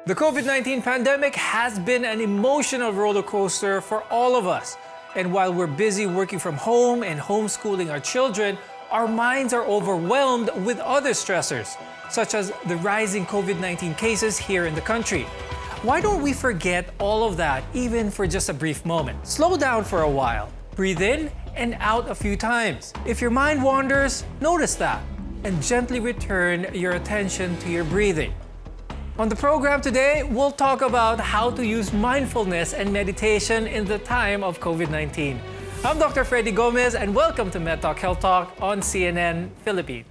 The COVID-19 pandemic has been an emotional roller coaster for all of us. And while we're busy working from home and homeschooling our children, our minds are overwhelmed with other stressors, such as the rising COVID-19 cases here in the country. Why don't we forget all of that, even for just a brief moment? Slow down for a while, breathe in and out a few times. If your mind wanders, notice that, and gently return your attention to your breathing. On the program today, we'll talk about how to use mindfulness and meditation in the time of COVID-19. I'm Dr. Freddy Gomez, and welcome to MedTalk Health Talk on CNN Philippines.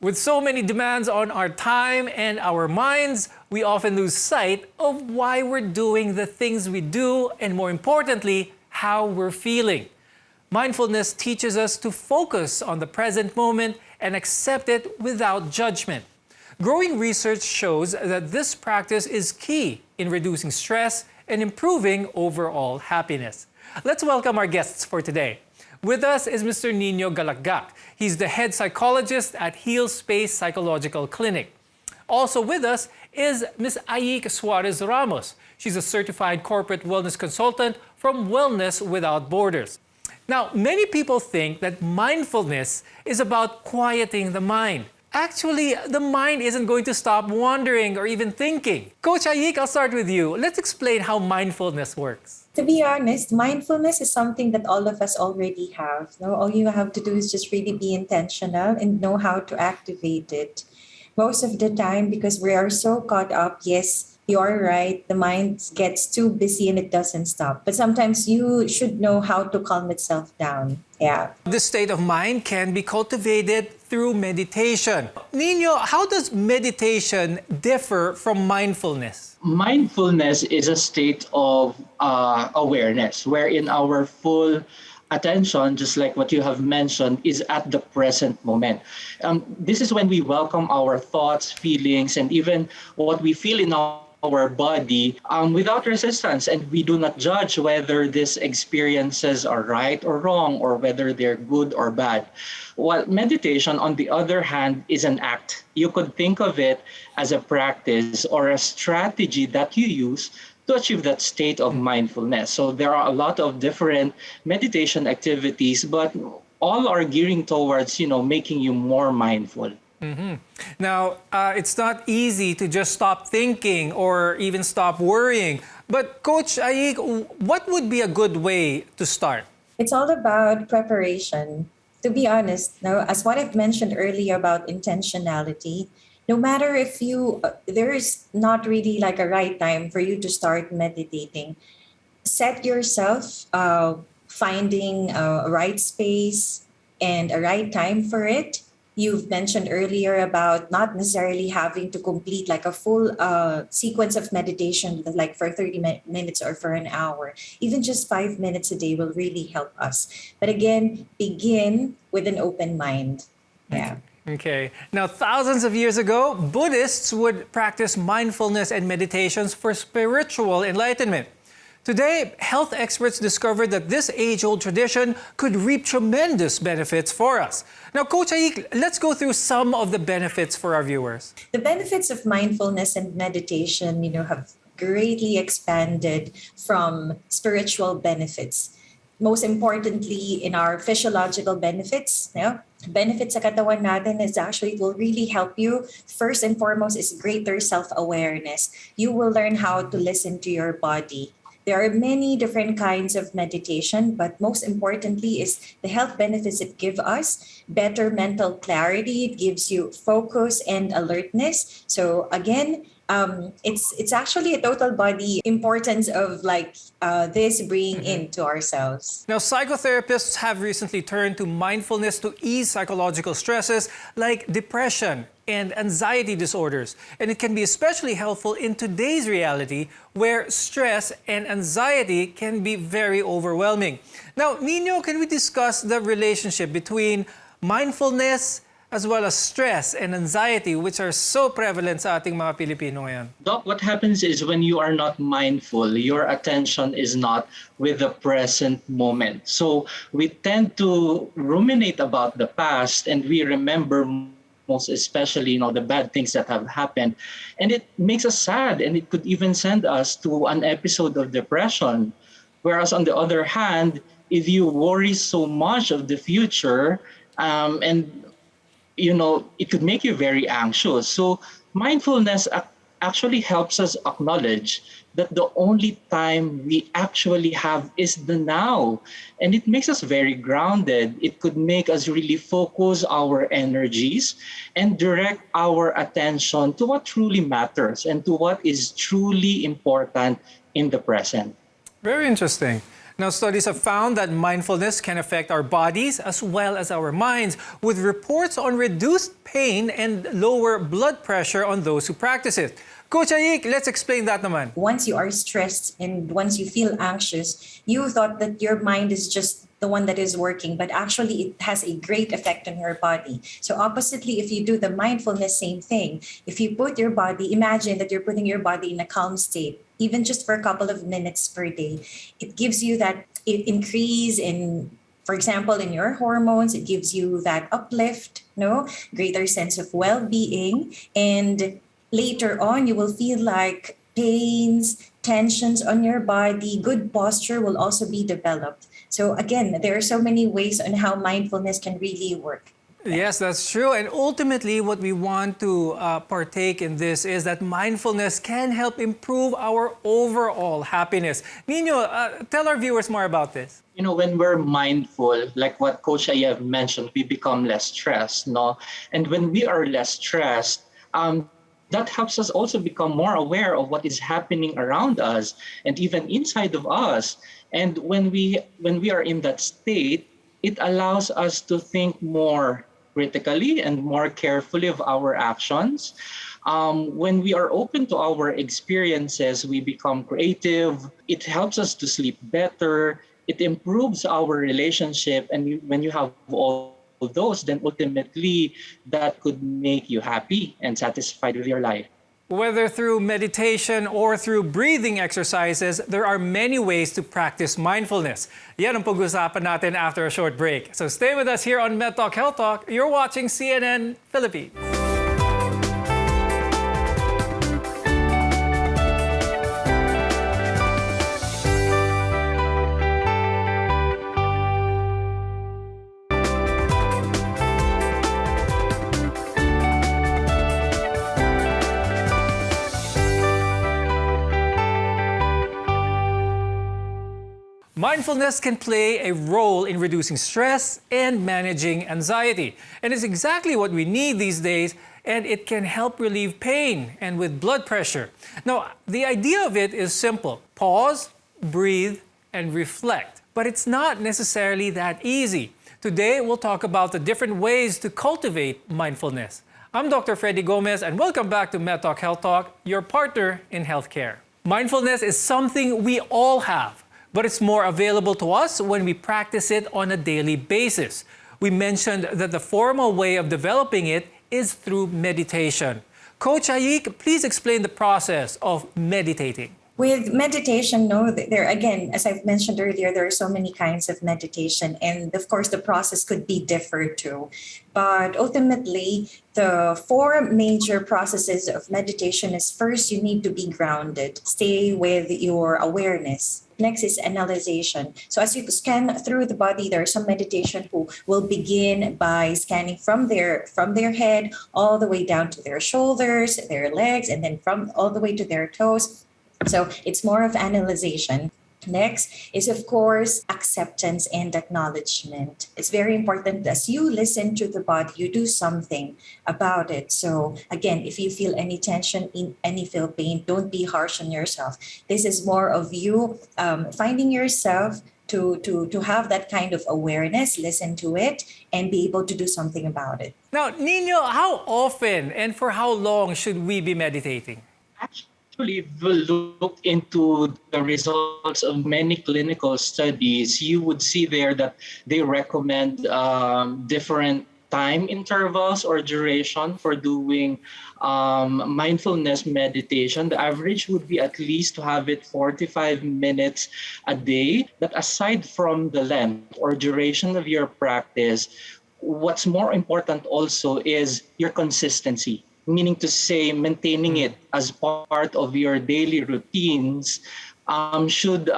With so many demands on our time and our minds, we often lose sight of why we're doing the things we do and, more importantly, how we're feeling. Mindfulness teaches us to focus on the present moment and accept it without judgment. Growing research shows that this practice is key in reducing stress and improving overall happiness. Let's welcome our guests for today. With us is Mr. Nino Galagak. He's the head psychologist at Heal Space Psychological Clinic. Also with us is Ms. Ayik Suarez Ramos. She's a certified corporate wellness consultant from Wellness Without Borders. Now, many people think that mindfulness is about quieting the mind. Actually, the mind isn't going to stop wandering or even thinking. Coach Ayik, I'll start with you. Let's explain how mindfulness works. To be honest, mindfulness is something that all of us already have. No? All you have to do is just really be intentional and know how to activate it. Most of the time, because we are so caught up, yes, you're right, the mind gets too busy and it doesn't stop. But sometimes you should know how to calm itself down. Yeah. This state of mind can be cultivated through meditation. Nino, how does meditation differ from mindfulness? Mindfulness is a state of awareness wherein our full attention, just like what you have mentioned, is at the present moment. This is when we welcome our thoughts, feelings, and even what we feel in our body without resistance, and we do not judge whether these experiences are right or wrong or whether they're good or bad. While meditation, on the other hand, is an act. You could think of it as a practice or a strategy that you use to achieve that state of mindfulness. So there are a lot of different meditation activities, but all are gearing towards, making you more mindful. Mm-hmm. Now, it's not easy to just stop thinking or even stop worrying. But Coach Ayik, what would be a good way to start? It's all about preparation. To be honest, now, as what I've mentioned earlier about intentionality, no matter if there is not really like a right time for you to start meditating, set yourself finding a right space and a right time for it. You've mentioned earlier about not necessarily having to complete like a full sequence of meditation, like for 30 minutes or for an hour. Even just 5 minutes a day will really help us. But again, begin with an open mind. Yeah. Okay. Now, thousands of years ago, Buddhists would practice mindfulness and meditations for spiritual enlightenment. Today, health experts discovered that this age-old tradition could reap tremendous benefits for us. Now, Coach Ayik, let's go through some of the benefits for our viewers. The benefits of mindfulness and meditation, have greatly expanded from spiritual benefits. Most importantly, in our physiological benefits, benefits sa katawan natin is actually, it will really help you. First and foremost is greater self-awareness. You will learn how to listen to your body. There are many different kinds of meditation, but most importantly is the health benefits it gives us. Better mental clarity, it gives you focus and alertness. So again, it's actually a total body importance of this bringing into ourselves. Now, psychotherapists have recently turned to mindfulness to ease psychological stresses like depression and anxiety disorders. And it can be especially helpful in today's reality where stress and anxiety can be very overwhelming. Now, Nino, can we discuss the relationship between mindfulness, as well as stress and anxiety, which are so prevalent sa ating mga Pilipino ngayon? Doc, what happens is when you are not mindful, your attention is not with the present moment. So we tend to ruminate about the past and we remember most especially, the bad things that have happened. And it makes us sad and it could even send us to an episode of depression. Whereas on the other hand, if you worry so much of the future, and it could make you very anxious. So mindfulness actually helps us acknowledge that the only time we actually have is the now. And it makes us very grounded. It could make us really focus our energies and direct our attention to what truly matters and to what is truly important in the present. Very interesting. Now, studies have found that mindfulness can affect our bodies as well as our minds, with reports on reduced pain and lower blood pressure on those who practice it. Coach Ayik, let's explain that naman. Once you are stressed and once you feel anxious, you thought that your mind is just the one that is working, but actually it has a great effect on your body. So oppositely, if you do the mindfulness, same thing. If you put your body, imagine that you're putting your body in a calm state, even just for a couple of minutes per day, it gives you that increase in, for example, in your hormones. It gives you that uplift, greater sense of well-being. And later on, you will feel like pains, tensions on your body, good posture will also be developed. So again, there are so many ways on how mindfulness can really work. Yes, that's true. And ultimately, what we want to partake in this is that mindfulness can help improve our overall happiness. Nino, tell our viewers more about this. When we're mindful, like what Coach Ayev mentioned, we become less stressed, no? And when we are less stressed, that helps us also become more aware of what is happening around us and even inside of us. And when we are in that state, it allows us to think more critically and more carefully of our actions. When we are open to our experiences, we become creative. It helps us to sleep better. It improves our relationship. And when you have all those, then ultimately that could make you happy and satisfied with your life. Whether through meditation or through breathing exercises, there are many ways to practice mindfulness. Yan ang pag-usapan natin after a short break. So stay with us here on MedTalk Health Talk. You're watching CNN Philippines. Mindfulness can play a role in reducing stress and managing anxiety. And it's exactly what we need these days, and it can help relieve pain and with blood pressure. Now, the idea of it is simple. Pause, breathe, and reflect. But it's not necessarily that easy. Today, we'll talk about the different ways to cultivate mindfulness. I'm Dr. Freddy Gomez, and welcome back to MedTalk Health Talk, your partner in healthcare. Mindfulness is something we all have, but it's more available to us when we practice it on a daily basis. We mentioned that the formal way of developing it is through meditation. Coach Ayik, please explain the process of meditating. With meditation, there again, as I've mentioned earlier, there are so many kinds of meditation, and of course the process could be different too. But ultimately, the four major processes of meditation is, first, you need to be grounded. Stay with your awareness. Next is analyzation. So as you scan through the body, there are some meditation who will begin by scanning from their head all the way down to their shoulders, their legs, and then from all the way to their toes. So it's more of analyzation. Next is, of course, acceptance and acknowledgement. It's very important as you listen to the body, you do something about it. So again, if you feel any tension, any feel pain, don't be harsh on yourself. This is more of you finding yourself to have that kind of awareness, listen to it, and be able to do something about it. Now, Nino, how often and for how long should we be meditating? Actually, if we look into the results of many clinical studies, you would see there that they recommend different time intervals or duration for doing mindfulness meditation. The average would be at least to have it 45 minutes a day. But aside from the length or duration of your practice, what's more important also is your consistency, meaning to say maintaining it as part of your daily routines should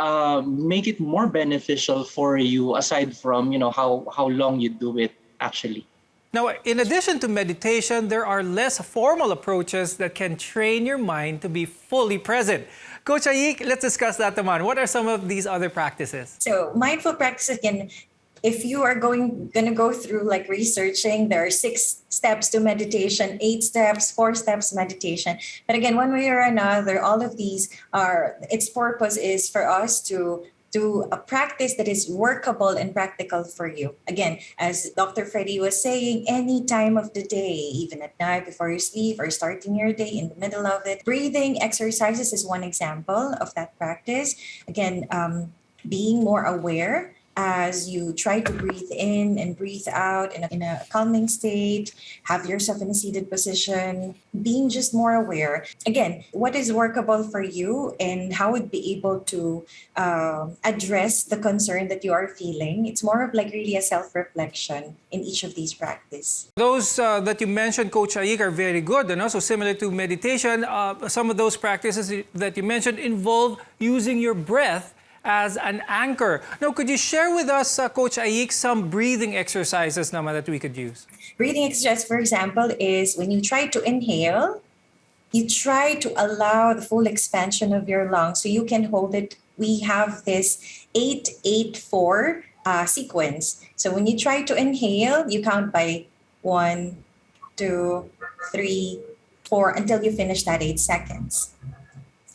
make it more beneficial for you aside from how long you do it actually. Now, in addition to meditation, there are less formal approaches that can train your mind to be fully present. Coach Ayik, let's discuss that naman. What are some of these other practices? So mindful practices can, if you are going to go through like researching, there are 6 steps to meditation, 8 steps, 4 steps meditation. But again, one way or another, all of these are, its purpose is for us to do a practice that is workable and practical for you. Again, as Dr. Freddie was saying, any time of the day, even at night before you sleep or starting your day in the middle of it. Breathing exercises is one example of that practice. Again, being more aware as you try to breathe in and breathe out in a calming state, have yourself in a seated position, being just more aware. Again, what is workable for you and how would be able to address the concern that you are feeling. It's more of like really a self-reflection in each of these practices. Those that you mentioned, Coach Ayik, are very good. So similar to meditation, some of those practices that you mentioned involve using your breath as an anchor. Now, could you share with us, Coach Ayik, some breathing exercises naman that we could use? Breathing exercise, for example, is when you try to inhale, you try to allow the full expansion of your lungs so you can hold it. We have this 8-8-4 sequence. So when you try to inhale, you count by 1, 2, 3, 4 until you finish that 8 seconds.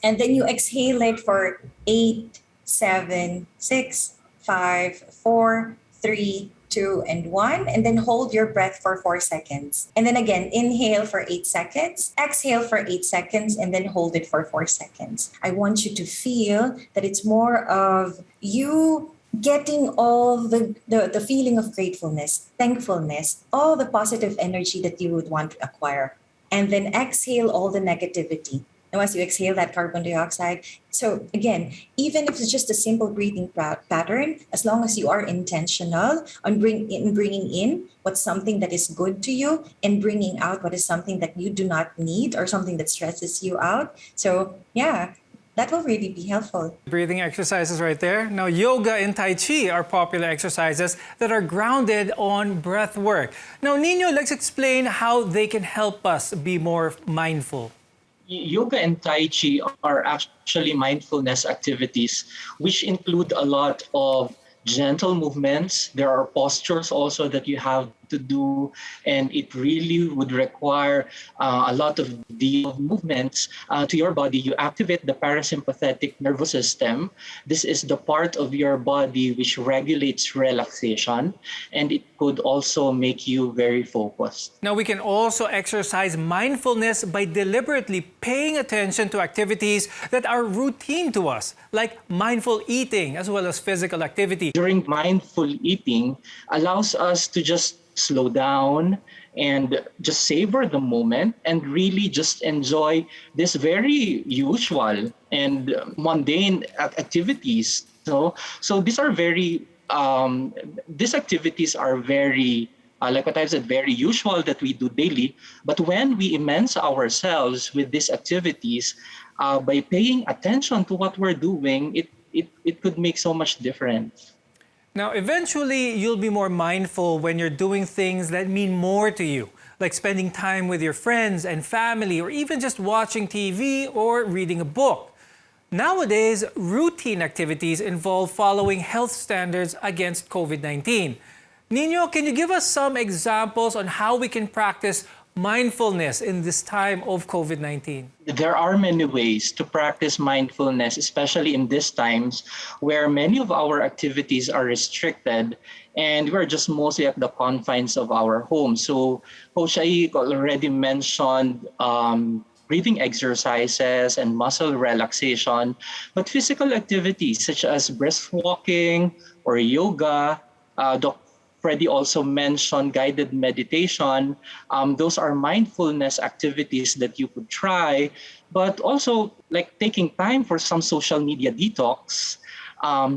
And then you exhale it for 8, 7, 6, 5, 4, 3, 2, and 1. And then hold your breath for 4 seconds. And then again, inhale for 8 seconds, exhale for 8 seconds, and then hold it for 4 seconds. I want you to feel that it's more of you getting all the feeling of gratefulness, thankfulness, all the positive energy that you would want to acquire. And then exhale all the negativity. And once you exhale that carbon dioxide. So again, even if it's just a simple breathing pattern, as long as you are intentional on bringing in what's something that is good to you and bringing out what is something that you do not need or something that stresses you out. So yeah, that will really be helpful. Breathing exercises right there. Now, yoga and Tai Chi are popular exercises that are grounded on breath work. Now, Nino, let's explain how they can help us be more mindful. Yoga and Tai Chi are actually mindfulness activities, which include a lot of gentle movements. There are postures also that you have to do, and it really would require a lot of deep movements to your body. You activate the parasympathetic nervous system. This is the part of your body which regulates relaxation, and it could also make you very focused. Now, we can also exercise mindfulness by deliberately paying attention to activities that are routine to us, like mindful eating as well as physical activity. During mindful eating allows us to just slow down and just savor the moment and really just enjoy this very usual and mundane activities. So these are very these activities are very like what I said, very usual that we do daily. But when we immerse ourselves with these activities, by paying attention to what we're doing, it could make so much difference. Now, eventually, you'll be more mindful when you're doing things that mean more to you, like spending time with your friends and family, or even just watching TV or reading a book. Nowadays, routine activities involve following health standards against COVID-19. Nino, can you give us some examples on how we can practice mindfulness in this time of COVID-19? There are many ways to practice mindfulness, especially in these times where many of our activities are restricted and we're just mostly at the confines of our home. So Coach Ayik already mentioned breathing exercises and muscle relaxation, but physical activities such as brisk walking or yoga, Freddie also mentioned guided meditation. Those are mindfulness activities that you could try, but also like taking time for some social media detox,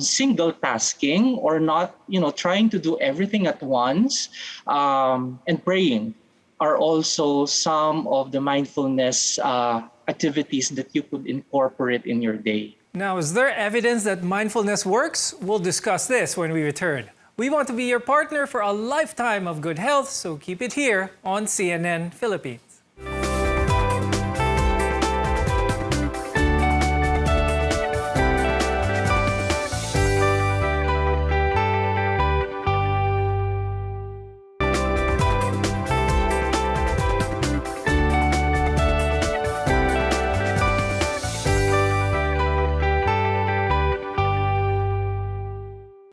single tasking, or not, trying to do everything at once, and praying are also some of the mindfulness activities that you could incorporate in your day. Now, is there evidence that mindfulness works? We'll discuss this when we return. We want to be your partner for a lifetime of good health, so keep it here on CNN Philippines.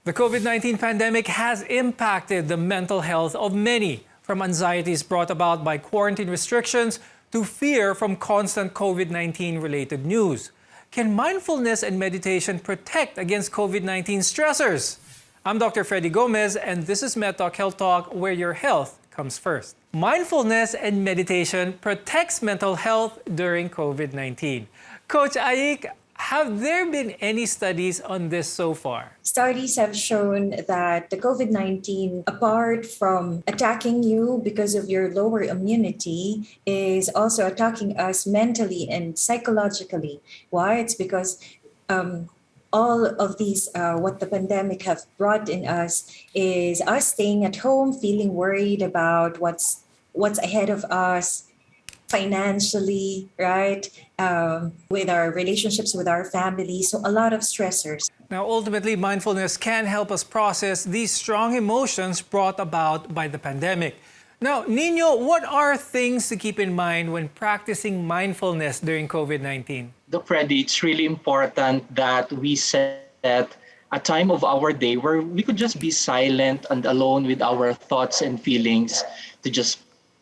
The COVID-19 pandemic has impacted the mental health of many, from anxieties brought about by quarantine restrictions to fear from constant COVID-19 related news. Can mindfulness and meditation protect against COVID-19 stressors? I'm Dr. Freddie Gomez, and this is MedTalk Health Talk, where your health comes first. Mindfulness and meditation protects mental health during COVID-19. Coach Aik, have there been any studies on this so far? Studies have shown that the COVID-19, apart from attacking you because of your lower immunity, is also attacking us mentally and psychologically. Why? It's because all of these, what the pandemic have brought in us is us staying at home, feeling worried about what's ahead of us financially, right? With our relationships with our family. So a lot of stressors. Now, ultimately, mindfulness can help us process these strong emotions brought about by the pandemic. Now, Nino, what are things to keep in mind when practicing mindfulness during COVID-19? Look, Freddie, it's really important that we set a time of our day where we could just be silent and alone with our thoughts and feelings, to just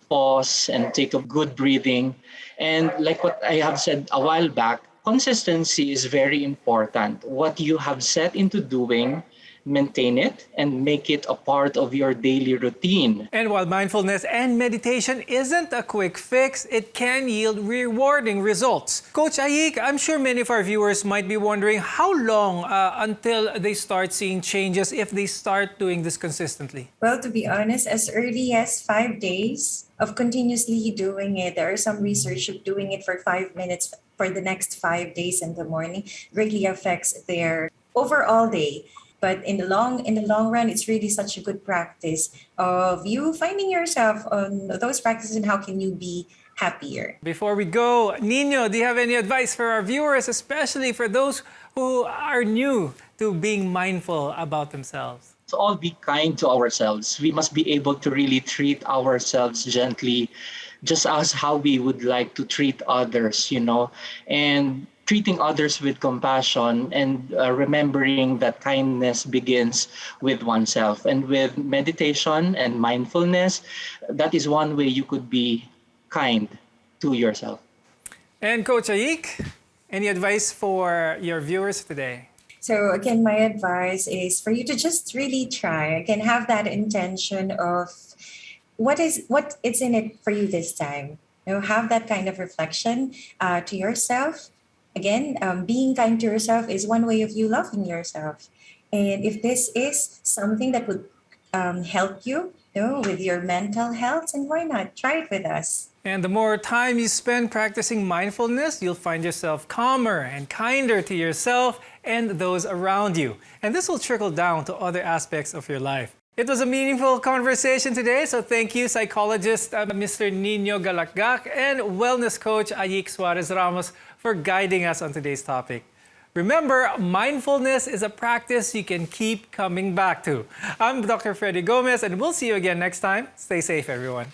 pause and take a good breathing. And like what I have said a while back, consistency is very important. What you have set into doing, maintain it and make it a part of your daily routine. And while mindfulness and meditation isn't a quick fix, it can yield rewarding results. Coach Aik, I'm sure many of our viewers might be wondering how long until they start seeing changes if they start doing this consistently. Well, to be honest, as early as 5 days of continuously doing it. There are some research of doing it for 5 minutes for the next 5 days in the morning greatly affects their overall day. But in the long run, it's really such a good practice of you finding yourself on those practices and how can you be happier. Before we go, Nino, do you have any advice for our viewers, especially for those who are new to being mindful about themselves? So all be kind to ourselves. We must be able to really treat ourselves gently, just as how we would like to treat others, and treating others with compassion and remembering that kindness begins with oneself. And with meditation and mindfulness, that is one way you could be kind to yourself. And Coach Aik, any advice for your viewers today? So again, my advice is for you to just really try. Again, have that intention of what is in it for you this time. Have that kind of reflection to yourself. Again, being kind to yourself is one way of you loving yourself. And if this is something that would help you, with your mental health, and why not try it with us? And the more time you spend practicing mindfulness, you'll find yourself calmer and kinder to yourself and those around you. And this will trickle down to other aspects of your life. It was a meaningful conversation today, so thank you, psychologist Mr. Nino Galakgak and wellness coach Aik Suarez Ramos for guiding us on today's topic. Remember, mindfulness is a practice you can keep coming back to. I'm Dr. Freddie Gomez, and we'll see you again next time. Stay safe, everyone.